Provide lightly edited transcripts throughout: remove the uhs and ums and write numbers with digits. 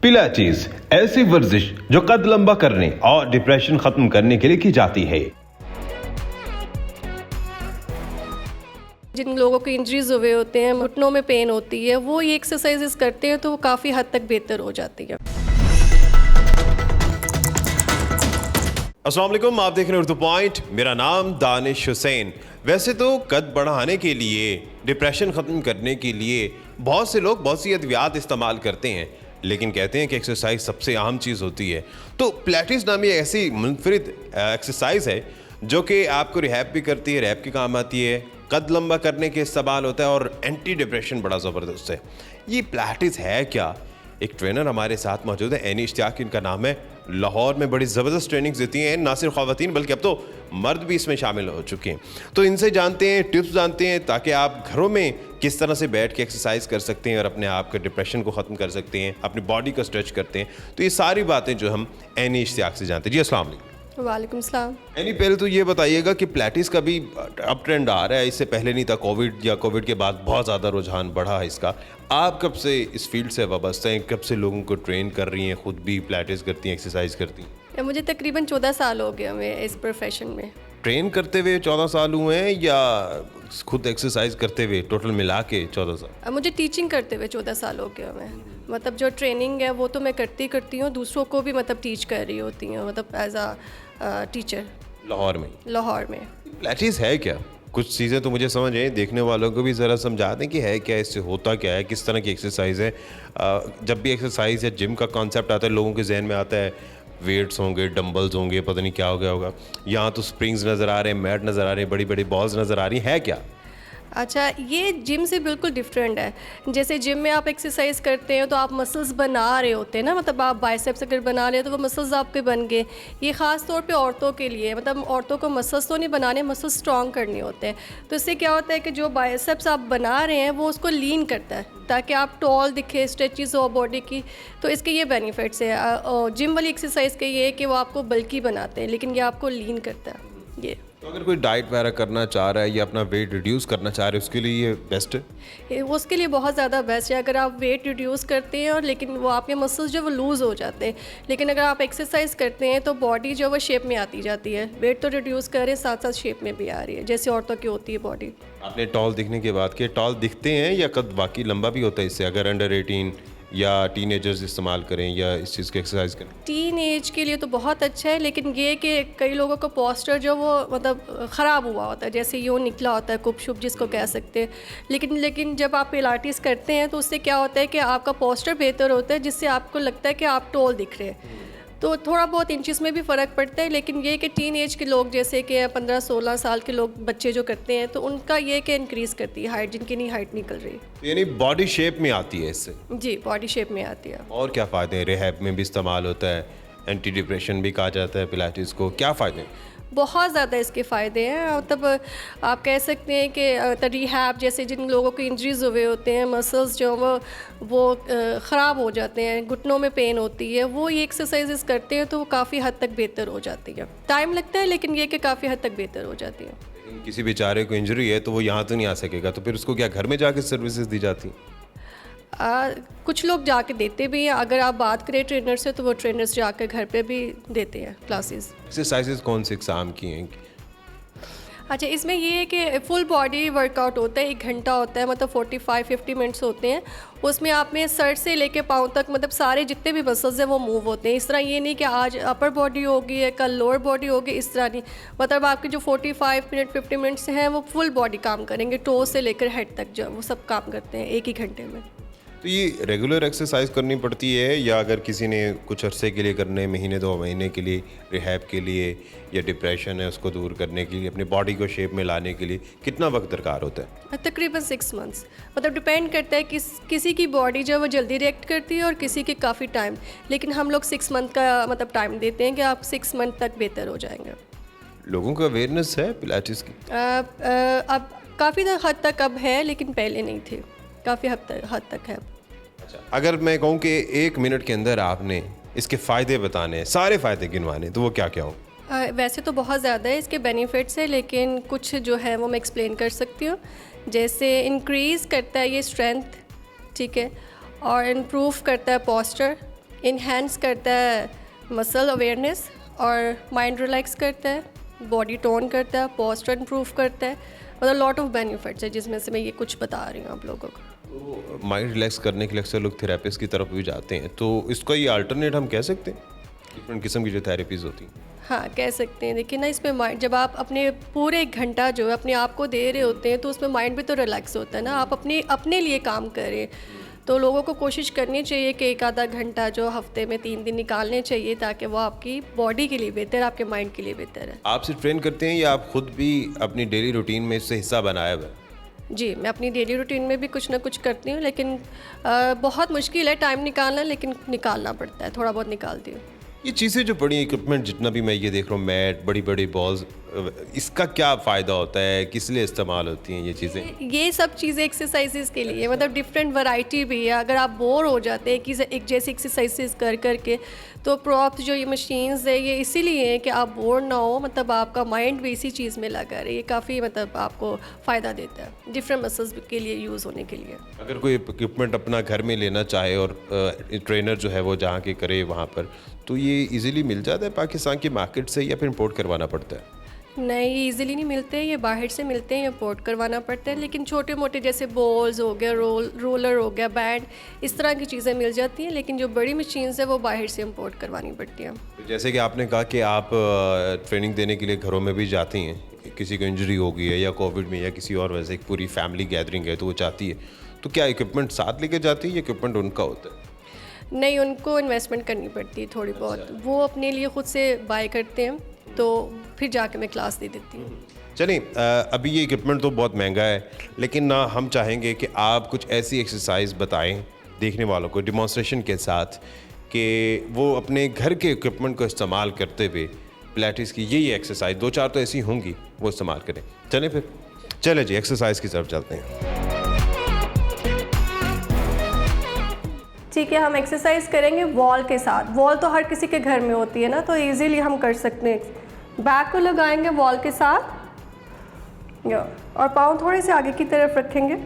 Pilates ऐसी वर्जिश जो कद लंबा करने और डिप्रेशन खत्म करने के लिए की जाती है। जिन लोगों को इंजरीज हुए होते हैं, घुटनों में पेन होती है, वो ये एक्सरसाइजेस करते हैं तो वो काफ़ी हद तक बेहतर हो जाती है। अस्सलाम वालेकुम, आप देख रहे हैं उर्दू पॉइंट। मेरा नाम दानिश हुसैन। वैसे तो कद बढ़ाने के लिए, डिप्रेशन ख़त्म करने के लिए बहुत से लोग बहुत सी अद्वियात इस्तेमाल करते हैं, लेकिन कहते हैं कि एक्सरसाइज सबसे अहम चीज़ होती है। तो पिलाटेस नामी ऐसी मुनफरिद एक्सरसाइज है जो कि आपको रिहैब भी करती है, रैब के काम आती है, कद लंबा करने के इस्तेमाल होता है और एंटी डिप्रेशन बड़ा ज़बरदस्त है। ये पिलाटेस है क्या? एक ट्रेनर हमारे साथ मौजूद है, एनी इश्तियाक इनका नाम है। लाहौर में बड़ी ज़बरदस्त ट्रेनिंग्स देती हैं, ना सिर्फ ख़वातीन बल्कि अब तो मर्द भी इसमें शामिल हो चुके हैं। तो इनसे जानते हैं, टिप्स जानते हैं, ताकि आप घरों में किस तरह से बैठ के एक्सरसाइज कर सकते हैं और अपने आप के डिप्रेशन को ख़त्म कर सकते हैं, अपनी बॉडी को स्ट्रेच करते हैं। तो ये सारी बातें जो हम एनी इश्तियाक से जानते हैं। जी अस्सलाम वालेकुम। वालेकुम सलाम। एनी, पहले तो ये बताइएगा कि पिलाटेस का भी अब ट्रेंड आ रहा है, इससे पहले नहीं था। कोविड या कोविड के बाद बहुत ज़्यादा रुझान बढ़ा है इसका। आप कब से इस फील्ड से वाबस्ता हैं? कब से लोगों को ट्रेन कर रही हैं, खुद भी पिलाटेस करती हैं, एक्सरसाइज करती हैं? मुझे तकरीबन 14 साल हो गए हमें इस प्रोफेशन में। ट्रेन करते हुए 14 साल हुए हैं या खुद एक्सरसाइज करते हुए टोटल मिला के 14 साल? मुझे टीचिंग करते हुए 14 साल हो गए हमें। मतलब जो ट्रेनिंग है वो तो मैं करती हूँ, दूसरों को भी मतलब टीच कर रही होती हूँ, मतलब एज आ टीचर। लाहौर में? लाहौर में। पिलाटेस है क्या? कुछ चीज़ें तो मुझे समझ आए, देखने वालों को भी ज़रा समझा दें कि है क्या, इससे होता क्या है, किस तरह की एक्सरसाइज है। जब भी एक्सरसाइज या जिम का कॉन्सेप्ट आता है, लोगों के जहन में आता है वेट्स होंगे, डंबल्स होंगे, पता नहीं क्या हो गया होगा। यहाँ तो स्प्रिंग्स नज़र आ रहे हैं, मैट नज़र आ रहे हैं, बड़ी बड़ी बॉल्स नज़र आ रही हैं, है क्या? अच्छा, ये जिम से बिल्कुल डिफरेंट है। जैसे जिम में आप एक्सरसाइज करते हैं तो आप मसल्स बना रहे होते हैं ना, मतलब आप बाइसेप्स अगर बना रहे हैं तो वो मसल्स आपके बन गए। ये ख़ास तौर पे औरतों के लिए, मतलब औरतों को मसल्स तो नहीं बनाने, मसल्स स्ट्रॉन्ग करने होते हैं। तो इससे क्या होता है कि जो बाइसेप्स आप बना रहे हैं वो उसको लीन करता है ताकि आप टॉल दिखे, स्ट्रेचेस हो बॉडी की। तो इसके ये बेनिफिट्स है। जिम वाली एक्सरसाइज के ये है कि वो आपको बल्कि बनाते हैं, लेकिन ये आपको लीन करता है। ये तो अगर कोई डाइट वगैरह करना चाह रहा है या अपना वेट रिड्यूस करना चाह रहा है, उसके लिए ये बेस्ट है? उसके लिए बहुत ज़्यादा बेस्ट है। अगर आप वेट रिड्यूस करते हैं और लेकिन वो आपके मसल्स जो वो लूज़ हो जाते हैं, लेकिन अगर आप एक्सरसाइज करते हैं तो बॉडी जो वो शेप में आती जाती है। वेट तो रिड्यूस कर रहे हैं, साथ साथ शेप में भी आ रही है, जैसे औरतों की होती है बॉडी। आपने टॉल दिखने के बाद के टॉल दिखते हैं या कद वाकई लंबा भी होता है इससे, अगर अंडर 18 या टीनेजर्स इस्तेमाल करें या इस चीज़ की एक्सरसाइज करें? टीन एज के लिए तो बहुत अच्छा है, लेकिन ये कि कई लोगों का पोस्टर जो वो मतलब ख़राब हुआ होता है, जैसे यूँ निकला होता है कुपशुप जिसको कह सकते हैं। लेकिन जब आप पिलाटेस करते हैं तो उससे क्या होता है कि आपका पोस्टर बेहतर होता है, जिससे आपको लगता है कि आप टॉल दिख रहे हैं। तो थोड़ा बहुत इंचेस में भी फ़र्क पड़ता है, लेकिन ये कि टीन एज के लोग जैसे कि 15-16 साल के लोग बच्चे जो करते हैं तो उनका ये कि इंक्रीज़ करती है हाइट, जिनकी नहीं हाइट निकल रही। यानी बॉडी शेप में आती है इससे? जी, बॉडी शेप में आती है। और क्या फ़ायदे हैं? रिहैब में भी इस्तेमाल होता है, एंटी डिप्रेशन भी कहा जाता है पिलाटेस को, क्या फ़ायदे हैं? बहुत ज़्यादा इसके फ़ायदे हैं। मतलब आप कह सकते हैं कि रिहैब, जैसे जिन लोगों को इंजरीज हुए होते हैं, मसल्स जो वो ख़राब हो जाते हैं, घुटनों में पेन होती है, वो ये एक्सरसाइजेस करते हैं तो वो काफ़ी हद तक बेहतर हो जाती है। टाइम लगता है, लेकिन ये कि काफ़ी हद तक बेहतर हो जाती है। लेकिन किसी बेचारे को इंजरी है तो वो यहाँ तो नहीं आ सकेगा, तो फिर उसको क्या घर में जाके सर्विसेज दी जाती हैं? कुछ लोग जाके देते भी हैं। अगर आप बात करें ट्रेनर से तो वो ट्रेनर्स जाकर घर पे भी देते हैं क्लासेस। एक्सरसाइजेज कौन से एग्जाम की हैं? अच्छा, इसमें ये है कि फुल बॉडी वर्कआउट होता है, 1 घंटा होता है, मतलब 45-50 मिनट्स होते हैं। उसमें आप में सर से लेके पाँव तक मतलब सारे जितने भी मसल्स हैं वो मूव होते हैं। इस तरह ये नहीं कि आज अपर बॉडी होगी या कल लोअर बॉडी होगी, इस तरह नहीं। मतलब आपके जो 45 मिनट 50 मिनट्स हैं वो फुल बॉडी काम करेंगे, टो से लेकर हेड तक जो वो सब काम करते हैं 1 ही घंटे में। तो ये रेगुलर एक्सरसाइज करनी पड़ती है या अगर किसी ने कुछ अरसे के लिए करने, महीने 2 महीने के लिए, रिहैब के लिए या डिप्रेशन है उसको दूर करने के लिए, अपनी बॉडी को शेप में लाने के लिए कितना वक्त दरकार होता है? तकरीबन 6 मंथ्स। मतलब डिपेंड करता है किसी की बॉडी जो है वो जल्दी रिएक्ट करती है और किसी की काफ़ी टाइम, लेकिन हम लोग 6 मंथ का मतलब टाइम देते हैं कि आप 6 मंथ तक बेहतर हो जाएंगे। लोगों को अवेयरनेस है पिलाटेस की? अब काफ़ी हद तक अब है, लेकिन पहले नहीं थे, काफ़ी हद तक है। अच्छा, अगर मैं कहूँ कि 1 मिनट के अंदर आपने इसके फ़ायदे बताने हैं, सारे फ़ायदे गिनवाने, तो वो क्या क्या हों? वैसे तो बहुत ज़्यादा है इसके बेनिफिट्स है, लेकिन कुछ जो है वो मैं एक्सप्लेन कर सकती हूँ। जैसे इंक्रीज़ करता है ये स्ट्रेंथ, ठीक है, और इम्प्रूव करता है पोस्चर, इन्हेंस करता है मसल अवेयरनेस और माइंड रिलैक्स करता है, बॉडी टोन करता है, पोस्चर इंप्रूव करता है, मतलब लॉट ऑफ बेनिफिट्स है जिसमें से मैं ये कुछ बता रही हूँ आप लोगों को। तो माइंड रिलैक्स करने के लिए अक्सर लोग थेरेपिस्ट की तरफ भी जाते हैं, तो इसका ये अल्टरनेट हम कह सकते हैं? डिफरेंट किस्म की जो थेरेपीज होती हैं। हाँ कह सकते हैं। देखिए ना, इसमें माइंड जब आप अपने पूरे 1 घंटा जो है अपने आप को दे रहे होते हैं तो उसमें माइंड भी तो रिलैक्स होता है ना, आप अपने लिए काम करें। तो लोगों को कोशिश करनी चाहिए कि 1 आधा घंटा जो हफ्ते में 3 दिन निकालने चाहिए ताकि वो आपकी बॉडी के लिए बेहतर है, आपके माइंड के लिए बेहतर है। आप सिर्फ ट्रेन करते हैं या आप खुद भी अपनी डेली रूटीन में इससे हिस्सा बनाया हुआ है? जी, मैं अपनी डेली रूटीन में भी कुछ ना कुछ करती हूँ, लेकिन बहुत मुश्किल है टाइम निकालना, लेकिन निकालना पड़ता है, थोड़ा बहुत निकालती हूँ। ये चीज़ें जो बड़ी इक्विपमेंट जितना भी मैं ये देख रहा हूँ, मैट, बड़ी बड़ी बॉल्स, इसका क्या फ़ायदा होता है, किस लिए इस्तेमाल होती हैं ये चीज़ें? ये सब चीज़ें एक्सरसाइजेज के लिए, मतलब डिफरेंट वैरायटी भी है। अगर आप बोर हो जाते हैं कि एक जैसी एक्सरसाइजेज कर करके, तो प्रॉप्स जो ये मशीन्स है ये इसीलिए है कि आप बोर ना हो, मतलब आपका माइंड भी इसी चीज़ में लगा रहे। ये काफ़ी मतलब आपको फ़ायदा देता है डिफरेंट मसल्स के लिए यूज़ होने के लिए। अगर कोई इक्विपमेंट अपना घर में लेना चाहे और ट्रेनर जो है वो जहाँ के करे वहाँ पर, तो ये इजीली मिल जाता है पाकिस्तान की मार्केट से या फिर इंपोर्ट करवाना पड़ता है? नहीं, ये इजीली नहीं मिलते, ये बाहर से मिलते हैं, इंपोर्ट करवाना पड़ता है। लेकिन छोटे मोटे जैसे बॉल्स हो गया, रोलर हो गया, बैंड, इस तरह की चीज़ें मिल जाती हैं। लेकिन जो बड़ी मशीन्स है वो बाहर से इंपोर्ट करवानी पड़ती हैं। जैसे कि आपने कहा कि आप ट्रेनिंग देने के लिए घरों में भी जाती हैं, किसी को इंजरी हो गई है या कोविड में या किसी और वजह से एक पूरी फैमिली गैदरिंग है तो वो चाहती है, तो क्या इक्विपमेंट साथ लेके जाती है या इक्विपमेंट उनका होता है? नहीं, उनको इन्वेस्टमेंट करनी पड़ती है थोड़ी बहुत। वो अपने लिए ख़ुद से बाय करते हैं, तो फिर जाके मैं क्लास दे देती हूँ। चलिए, अभी ये इक्विपमेंट तो बहुत महंगा है, लेकिन ना हम चाहेंगे कि आप कुछ ऐसी एक्सरसाइज बताएं देखने वालों को डेमोन्स्ट्रेशन के साथ कि वो अपने घर के इक्विपमेंट को इस्तेमाल करते हुए पिलाटेस की ये एक्सरसाइज 2-4 तो ऐसी होंगी वो इस्तेमाल करें। चलें फिर, चले जी एक्सरसाइज की तरफ चलते हैं। ठीक है, हम एक्सरसाइज करेंगे वॉल के साथ। वॉल तो हर किसी के घर में होती है ना, तो इजीली हम कर सकते हैं। बैक को लगाएंगे वॉल के साथ और पाँव थोड़े से आगे की तरफ रखेंगे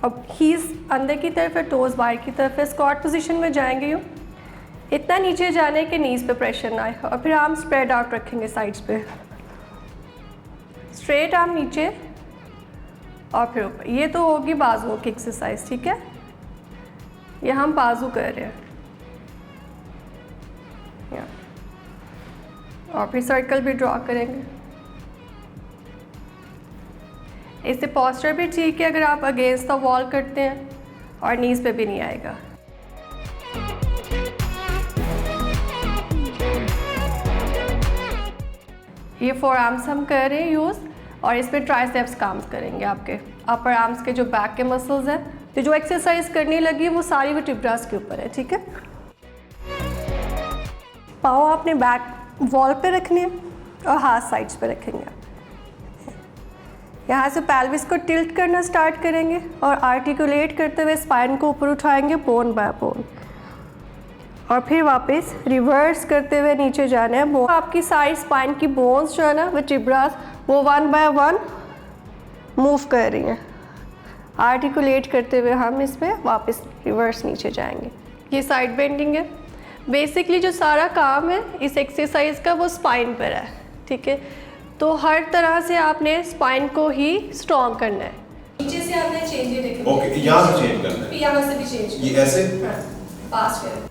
और हीज़ अंदर की तरफ है, टोज़ बाहर की तरफ है। स्क्वाट पोजीशन में जाएंगे यूँ, इतना नीचे जाने के नीज़ पे प्रेशर ना आए, और फिर आर्म स्प्रेड आउट रखेंगे साइड्स पे, स्ट्रेट आर्म नीचे और फिर ऊपर। ये तो होगी बाजुओं की एक्सरसाइज, ठीक है। ये हम बाजू कर रहे हैं और फिर सर्कल भी ड्रॉ करेंगे। इससे पोस्चर भी ठीक है अगर आप अगेंस्ट द वॉल करते हैं, और नीज पे भी नहीं आएगा। ये फोर आर्म्स हम कर रहे हैं यूज़, और इस पर ट्राइसेप्स काम करेंगे। आपके अपर आर्म्स के जो बैक के मसल्स हैं, तो जो एक्सरसाइज करने लगी वो सारी वो टिब्रास के ऊपर है, ठीक है। पाँव आपने बैक वॉल पे रखने और हाथ साइड्स पे रखेंगे। यहाँ से पेल्विस को टिल्ट करना स्टार्ट करेंगे और आर्टिकुलेट करते हुए स्पाइन को ऊपर उठाएंगे बोन बाय बोन, और फिर वापस रिवर्स करते हुए नीचे जाना है। वो आपकी साइड स्पाइन की बोन्स जो है ना, वो टिब्रास, वो 1 बाय 1 मूव कर रही हैं। आर्टिकुलेट करते हुए हम इस पर वापस रिवर्स नीचे जाएंगे। ये साइड बेंडिंग है। बेसिकली जो सारा काम है इस एक्सरसाइज का वो स्पाइन पर है, ठीक है। तो हर तरह से आपने स्पाइन को ही स्ट्रॉन्ग करना है। नीचे से आपने चेंज ही देखना है। ओके, यहाँ से चेंज करना है। यहाँ से भी चेंज, ये ऐसे पास करें।